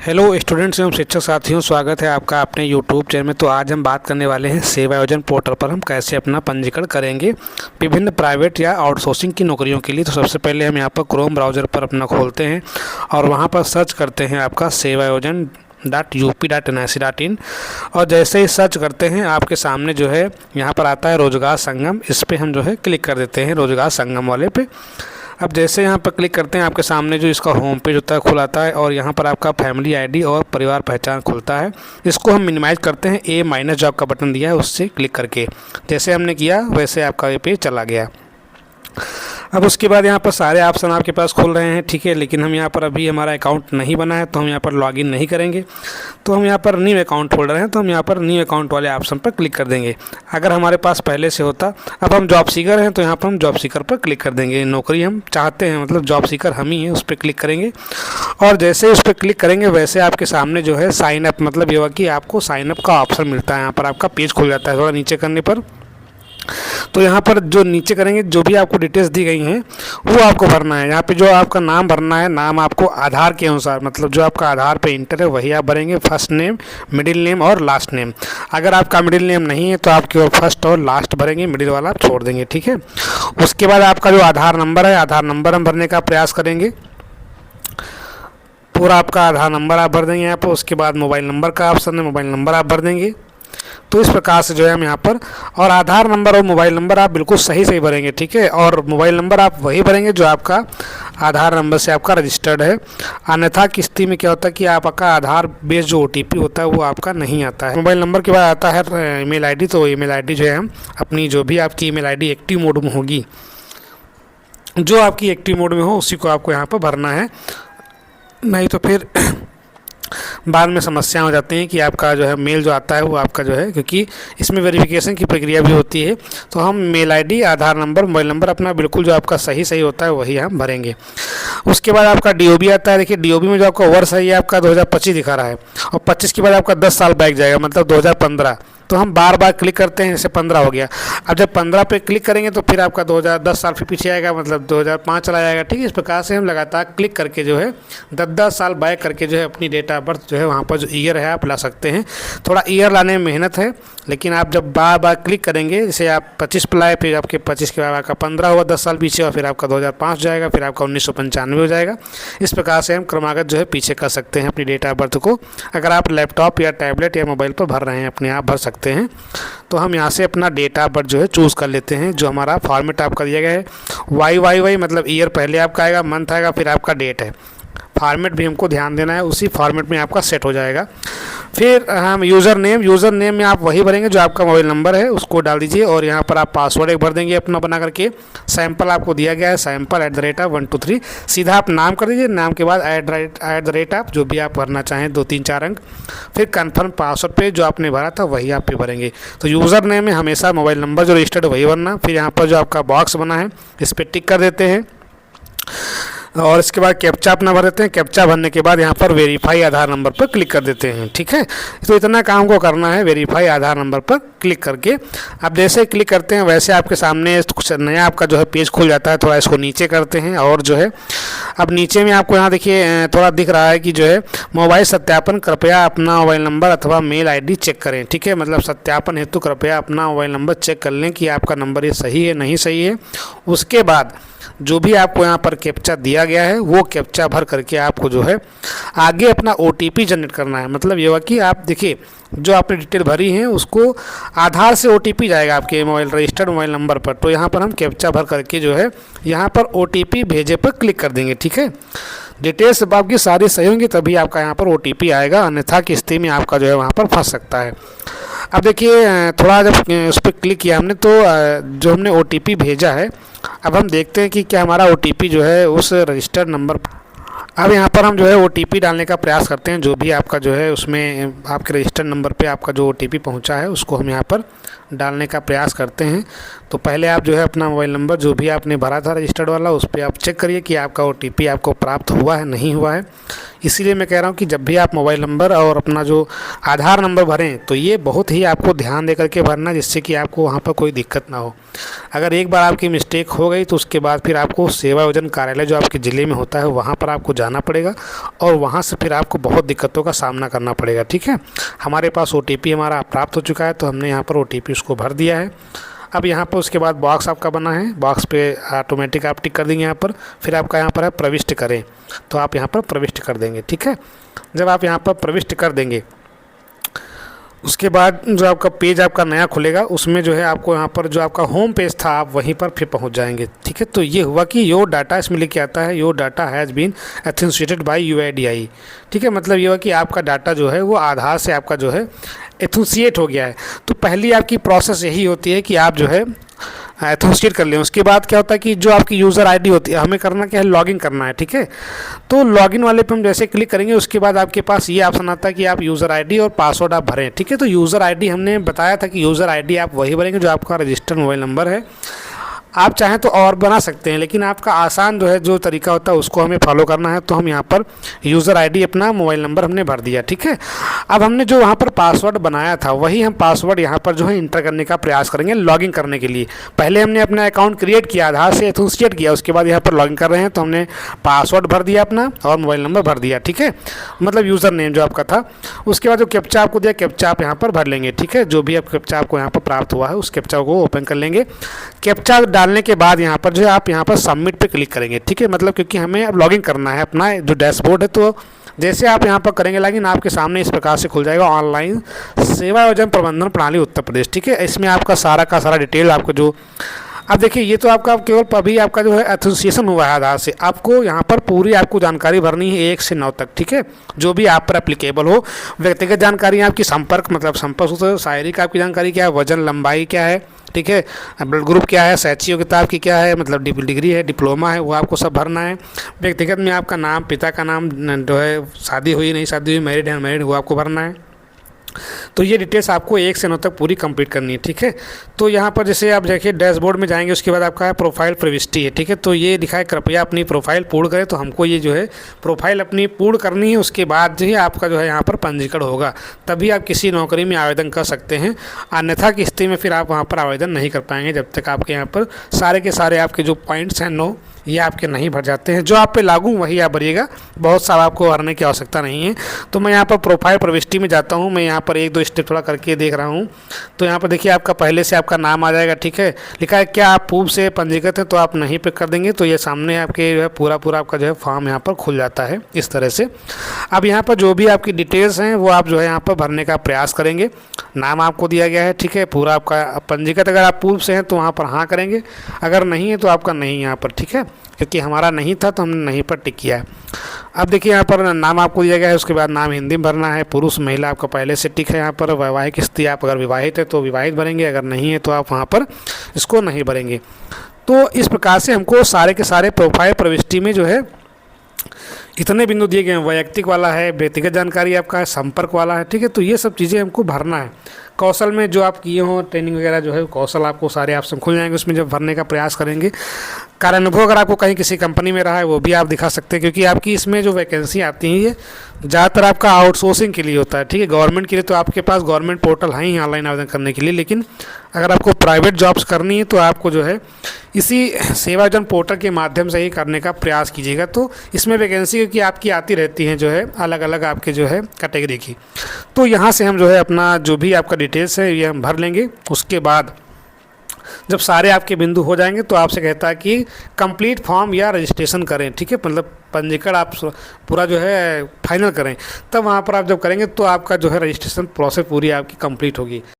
Hello students एवं शिक्षक साथियों, स्वागत है आपका अपने यूट्यूब चैनल में। तो आज हम बात करने वाले हैं सेवा योजन पोर्टल पर हम कैसे अपना पंजीकरण करेंगे विभिन्न प्राइवेट या आउटसोर्सिंग की नौकरियों के लिए। तो सबसे पहले हम यहाँ पर क्रोम ब्राउज़र पर अपना खोलते हैं और वहाँ पर सर्च करते हैं आपका sevayojan.up.nic.in। और जैसे ही सर्च करते हैं आपके सामने जो है यहाँ पर आता है रोजगार संगम। इस पर हम जो है क्लिक कर देते हैं, रोजगार संगम वाले पे। अब जैसे यहाँ पर क्लिक करते हैं आपके सामने जो इसका होम पेज होता है खुलाता है और यहाँ पर आपका फैमिली आईडी और परिवार पहचान खुलता है। इसको हम मिनिमाइज़ करते हैं, A- जॉब का बटन दिया है उससे क्लिक करके। जैसे हमने किया वैसे आपका ये पेज चला गया। अब उसके बाद यहाँ पर सारे ऑप्शन आपके पास खुल रहे हैं, ठीक है। लेकिन हम यहाँ पर अभी हमारा अकाउंट नहीं बना है तो हम यहाँ पर लॉगिन नहीं करेंगे। तो हम यहाँ पर न्यू अकाउंट होल्डर हैं तो हम यहाँ पर न्यू अकाउंट वाले ऑप्शन पर क्लिक कर देंगे। अगर हमारे पास पहले से होता, अब हम जॉब सीकर हैं तो यहाँ पर हम जॉब सीकर पर क्लिक कर देंगे। नौकरी हम चाहते हैं, मतलब जॉब सीकर हम ही हैं, उस पर क्लिक करेंगे। और जैसे उस पर क्लिक करेंगे वैसे आपके सामने जो है साइन अप, मतलब ये हुआ कि आपको साइन अप का ऑप्शन मिलता है। यहाँ पर आपका पेज खुल जाता है थोड़ा नीचे करने पर। तो यहाँ पर जो नीचे करेंगे जो भी आपको डिटेल्स दी गई हैं वो आपको भरना है। यहाँ पे जो आपका नाम भरना है, नाम आपको आधार के अनुसार, मतलब जो आपका आधार पे इंटर है वही आप भरेंगे। फर्स्ट नेम, मिडिल नेम और लास्ट नेम। अगर आपका मिडिल नेम नहीं है तो आप केवल फर्स्ट और लास्ट भरेंगे, मिडिल वाला आप छोड़ देंगे, ठीक है। उसके बाद आपका जो आधार नंबर है, आधार नंबर हम भरने का प्रयास करेंगे। पूरा आपका आधार नंबर आप भर देंगे यहाँ पर। उसके बाद मोबाइल नंबर का ऑप्शन है, मोबाइल नंबर आप भर देंगे। तो इस प्रकार से जो है हम यहाँ पर, और आधार नंबर और मोबाइल नंबर आप बिल्कुल सही भरेंगे, ठीक है। और मोबाइल नंबर आप वही भरेंगे जो आपका आधार नंबर से आपका रजिस्टर्ड है। अन्यथा की स्थिति में क्या होता है कि आपका आधार बेस्ड जो OTP होता है वो आपका नहीं आता है। मोबाइल नंबर के बाद आता है ईमेल आईडी। तो ईमेल आईडी जो है हम अपनी, जो भी आपकी ईमेल आईडी एक्टिव मोड में होगी, जो आपकी एक्टिव मोड में हो उसी को आपको यहाँ पर भरना है। नहीं तो फिर बाद में समस्या हो जाती हैं कि आपका जो है मेल जो आता है वो आपका जो है, क्योंकि इसमें वेरिफिकेशन की प्रक्रिया भी होती है। तो हम मेल आईडी, आधार नंबर, मोबाइल नंबर अपना बिल्कुल जो आपका सही होता है वही हम भरेंगे। उसके बाद आपका DOB आता है। देखिए DOB में जो आपका वर्ष है ये आपका 2025 दिखा रहा है और 25 के बाद आपका 10 साल बैक जाएगा, मतलब 2015। तो हम बार बार क्लिक करते हैं, जैसे 15 हो गया। अब जब 15 पे क्लिक करेंगे तो फिर आपका 2010 साल फिर पीछे आएगा, मतलब 2005 चला जाएगा, ठीक है। इस प्रकार से हम लगातार क्लिक करके जो है 10 साल बैक करके जो है अपनी डेट ऑफ बर्थ जो है वहाँ पर जो ईयर है आप ला सकते हैं। थोड़ा ईयर लाने में मेहनत है, लेकिन आप जब बार बार क्लिक करेंगे, जैसे आप 25 पर लाए, फिर आपके 25 के बाद आपका 15 हुआ 10 साल पीछे, और फिर आपका 2005 जाएगा, फिर आपका 1995 हो जाएगा। इस प्रकार से हम क्रमागत जो है पीछे कर सकते हैं अपनी डेट ऑफ बर्थ को। अगर आप लैपटॉप या टैबलेट या मोबाइल पर भर रहे हैं, अपने आप भर सकते हैं। तो हम यहाँ से अपना डेट ऑफ बर्थ जो है चूज़ कर लेते हैं। जो हमारा फॉर्मेट आपका दिया गया है YYY, मतलब ईयर पहले आपका आएगा, मंथ आएगा, फिर आपका डेट है। फॉर्मेट भी हमको ध्यान देना है, उसी फॉर्मेट में आपका सेट हो जाएगा। फिर हम यूज़र नेम में आप वही भरेंगे जो आपका मोबाइल नंबर है, उसको डाल दीजिए। और यहाँ पर आप पासवर्ड एक भर देंगे अपना बना करके। सैंपल आपको दिया गया है, sample@123। सीधा आप नाम कर दीजिए, नाम के बाद @ आप जो भी आप भरना चाहें 2 3 4 अंक। फिर कन्फर्म पासवर्ड पे जो आपने भरा था वही आप पे भरेंगे। तो यूज़र नेम में हमेशा मोबाइल नंबर जो रजिस्टर्ड वही भरना। फिर यहाँ पर जो आपका बॉक्स बना है इस पर टिक कर देते हैं और इसके बाद कैप्चा अपना भर देते हैं। कैप्चा भरने के बाद यहाँ पर वेरीफाई आधार नंबर पर क्लिक कर देते हैं, ठीक है। तो इतना काम को करना है वेरीफाई आधार नंबर पर क्लिक करके। अब जैसे क्लिक करते हैं वैसे आपके सामने कुछ नया आपका जो है पेज खुल जाता है। थोड़ा इसको नीचे करते हैं और जो है अब नीचे में आपको यहाँ देखिए थोड़ा दिख रहा है कि जो है मोबाइल सत्यापन, कृपया अपना मोबाइल नंबर अथवा मेल ID चेक करें, ठीक है। मतलब सत्यापन हेतु कृपया अपना मोबाइल नंबर चेक कर लें कि आपका नंबर ये सही है नहीं सही है। उसके बाद जो भी आपको यहाँ पर कैप्चा दिया गया है वो कैप्चा भर करके आपको जो है आगे अपना OTP जनरेट करना है। मतलब ये हुआ कि आप देखिए जो आपने डिटेल भरी है उसको आधार से OTP जाएगा आपके मोबाइल रजिस्टर्ड मोबाइल नंबर पर। तो यहाँ पर हम कैप्चा भर करके जो है यहाँ पर OTP भेजे पर क्लिक कर देंगे, ठीक है। डिटेल्स आपकी सारी सही होंगी तभी आपका यहाँ पर OTP आएगा, अन्यथा की स्थिति में आपका जो है वहाँ पर फंस सकता है। अब देखिए थोड़ा जब उस पर क्लिक किया हमने तो जो हमने OTP भेजा है, अब हम देखते हैं कि क्या हमारा OTP जो है उस रजिस्टर्ड नंबर। अब यहाँ पर हम जो है OTP डालने का प्रयास करते हैं। जो भी आपका जो है उसमें आपके रजिस्टर्ड नंबर पे आपका जो OTP पहुँचा है उसको हम यहाँ पर डालने का प्रयास करते हैं। तो पहले आप जो है अपना मोबाइल नंबर जो भी आपने भरा था रजिस्टर्ड वाला उस पर आप चेक करिए कि आपका OTP आपको प्राप्त हुआ है नहीं हुआ है। इसीलिए मैं कह रहा हूँ कि जब भी आप मोबाइल नंबर और अपना जो आधार नंबर भरें तो ये बहुत ही आपको ध्यान दे करके भरना, जिससे कि आपको वहाँ पर कोई दिक्कत ना हो। अगर एक बार आपकी मिस्टेक हो गई तो उसके बाद फिर आपको सेवा योजन कार्यालय जो आपके ज़िले में होता है वहाँ पर आपको जाना पड़ेगा और वहाँ से फिर आपको बहुत दिक्कतों का सामना करना पड़ेगा। ठीक है, हमारे पास OTP हमारा प्राप्त हो चुका है तो हमने यहाँ पर OTP उसको भर दिया है। अब यहाँ पर उसके बाद बॉक्स आपका बना है, बॉक्स पे ऑटोमेटिक आप टिक कर देंगे यहाँ पर। फिर आपका यहाँ पर है प्रविष्ट करें, तो आप यहाँ पर प्रविष्ट कर देंगे। ठीक है, जब आप यहाँ पर प्रविष्ट कर देंगे उसके बाद जो आपका पेज आपका नया खुलेगा उसमें जो है आपको यहाँ पर जो आपका होम पेज था आप वहीं पर फिर पहुँच जाएंगे। ठीक है, तो ये हुआ कि योर डाटा, इसमें लिख के आता है your data has been authenticated by UIDAI। ठीक है, मतलब ये हुआ कि आपका डाटा जो है वो आधार से आपका जो है एथेंटिकेट हो गया है। तो पहली आपकी प्रोसेस यही होती है कि आप जो है एथेंटिकेट कर लें। उसके बाद क्या होता है कि जो आपकी यूज़र आईडी होती है, हमें करना क्या है, लॉगिन करना है। ठीक है, तो लॉगिन वाले पे हम जैसे क्लिक करेंगे उसके बाद आपके पास ये ऑप्शन आता है कि आप यूज़र आईडी और पासवर्ड आप भरें। ठीक है, तो यूज़र आईडी हमने बताया था कि यूज़र आईडी आप वही भरेंगे जो आपका रजिस्टर्ड मोबाइल नंबर है। आप चाहें तो और बना सकते हैं, लेकिन आपका आसान जो है जो तरीका होता है उसको हमें फॉलो करना है। तो हम यहाँ पर यूज़र आईडी अपना मोबाइल नंबर हमने भर दिया। ठीक है, अब हमने जो वहाँ पर पासवर्ड बनाया था वही हम पासवर्ड यहाँ पर जो है इंटर करने का प्रयास करेंगे लॉगिन करने के लिए। पहले हमने अपना अकाउंट क्रिएट किया, आधार से एथेंटिकेट किया, उसके बाद यहाँ पर लॉगिन कर रहे हैं तो हमने पासवर्ड भर दिया अपना और मोबाइल नंबर भर दिया। ठीक है, मतलब यूज़र नेम जो आपका था। उसके बाद जो कैप्चा आपको दिया, कैप्चा आप यहाँ पर भर लेंगे। ठीक है, जो भी आप कैप्चा आपको यहाँ पर प्राप्त हुआ है उस कैप्चा को ओपन कर लेंगे। कैप्चा डालने के बाद यहाँ पर जो है आप यहाँ पर सबमिट पे क्लिक करेंगे। ठीक है, मतलब क्योंकि हमें अब लॉगिन करना है अपना जो डैशबोर्ड है, तो जैसे आप यहाँ पर करेंगे लॉगिन आपके सामने इस प्रकार से खुल जाएगा ऑनलाइन सेवा योजन प्रबंधन प्रणाली उत्तर प्रदेश। ठीक है, इसमें आपका सारा का सारा डिटेल आपको जो अब देखिए ये तो आपका केवल अभी आपका जो है एथेंटिकेशन हुआ है आधार से। आपको यहाँ पर पूरी आपको जानकारी भरनी है 1 से 9 तक। ठीक है, जो भी आप पर एप्लीकेबल हो। व्यक्तिगत जानकारी आपकी संपर्क, मतलब संपर्क, शारीरिक आपकी जानकारी क्या है, वजन लंबाई क्या है, ठीक है, ब्लड ग्रुप क्या है, शैक्षिक योग्यता आपकी क्या है, मतलब डिग्री है, डिप्लोमा है, वो आपको सब भरना है। व्यक्तिगत में आपका नाम, पिता का नाम जो है, शादी हुई नहीं शादी हुई, मैरिड है अनमैरिड, वो आपको भरना है। तो ये डिटेल्स आपको 1 से 9 तक पूरी कंप्लीट करनी है। ठीक है, तो यहाँ पर जैसे आप देखिए डैशबोर्ड में जाएंगे उसके बाद आपका है प्रोफाइल प्रविष्टि है। ठीक है, तो ये लिखा है कृपया अपनी प्रोफाइल पूर्ण करें। तो हमको ये जो है प्रोफाइल अपनी पूर्ण करनी है, उसके बाद जो है आपका जो है यहाँ पर पंजीकरण होगा, तभी आप किसी नौकरी में आवेदन कर सकते हैं। अन्यथा की स्थिति में फिर आप वहाँ पर आवेदन नहीं कर पाएंगे जब तक आपके यहाँ पर सारे के सारे आपके जो पॉइंट्स हैं 9 ये आपके नहीं भर जाते हैं। जो आप पे लागू वही आप भरिएगा, बहुत सारा आपको भरने की आवश्यकता नहीं है। तो मैं यहाँ पर प्रोफाइल प्रविष्टि में जाता हूँ, मैं यहाँ पर 1-2 स्टेप थोड़ा करके देख रहा हूँ। तो यहाँ पर देखिए आपका पहले से आपका नाम आ जाएगा। ठीक है, लिखा है क्या आप पूर्व से पंजीकृत हैं, तो आप नहीं पे कर देंगे तो ये सामने आपके जो है पूरा आपका जो है फॉर्म यहाँ पर खुल जाता है इस तरह से। अब यहाँ पर जो भी आपकी डिटेल्स हैं वो आप जो है यहाँ पर भरने का प्रयास करेंगे। नाम आपको दिया गया है, ठीक है, पूरा आपका पंजीकृत अगर आप पूर्व से हैं तो वहाँ पर हाँ करेंगे, अगर नहीं है तो आपका नहीं यहाँ पर। ठीक है, क्योंकि हमारा नहीं था तो हमने नहीं पर टिक किया है। अब देखिए यहाँ पर नाम आपको दिया गया है, उसके बाद नाम हिंदी में भरना है। पुरुष महिला आपका पहले से टिक है यहाँ पर। वैवाहिक स्थिति आप अगर विवाहित है तो विवाहित भरेंगे, अगर नहीं है तो आप वहाँ पर इसको नहीं भरेंगे। तो इस प्रकार से हमको सारे के सारे प्रोफाइल प्रविष्टि में जो है इतने बिंदु दिए गए हैं। वैयक्तिक वाला है, व्यक्तिगत जानकारी आपका है, संपर्क वाला है। ठीक है, तो ये सब चीज़ें हमको भरना है। कौशल में जो आप किए हों ट्रेनिंग वगैरह जो है कौशल आपको सारे ऑप्शन खुल जाएंगे उसमें जब भरने का प्रयास करेंगे। कार्यानुभव अगर आपको कहीं किसी कंपनी में रहा है वो भी आप दिखा सकते हैं, क्योंकि आपकी इसमें जो वैकेंसी आती है ये ज़्यादातर आपका आउटसोर्सिंग के लिए होता है। ठीक है, गवर्नमेंट के लिए तो आपके पास गवर्नमेंट पोर्टल है ही ऑनलाइन आवेदन करने के लिए, लेकिन अगर आपको प्राइवेट जॉब्स करनी है तो आपको जो है इसी सेवा योजन पोर्टल के माध्यम से ही करने का प्रयास कीजिएगा। तो इसमें वैकेंसी क्योंकि आपकी आती रहती हैं जो है अलग अलग आपके जो है कैटेगरी की। तो यहाँ से हम जो है अपना जो भी आपका डिटेल्स है ये हम भर लेंगे। उसके बाद जब सारे आपके बिंदु हो जाएंगे तो आपसे कहता है कि कंप्लीट फॉर्म या रजिस्ट्रेशन करें। ठीक है, मतलब पंजीकरण आप पूरा जो है फाइनल करें। तब वहाँ पर आप जब करेंगे तो आपका जो है रजिस्ट्रेशन प्रोसेस पूरी आपकी कंप्लीट होगी।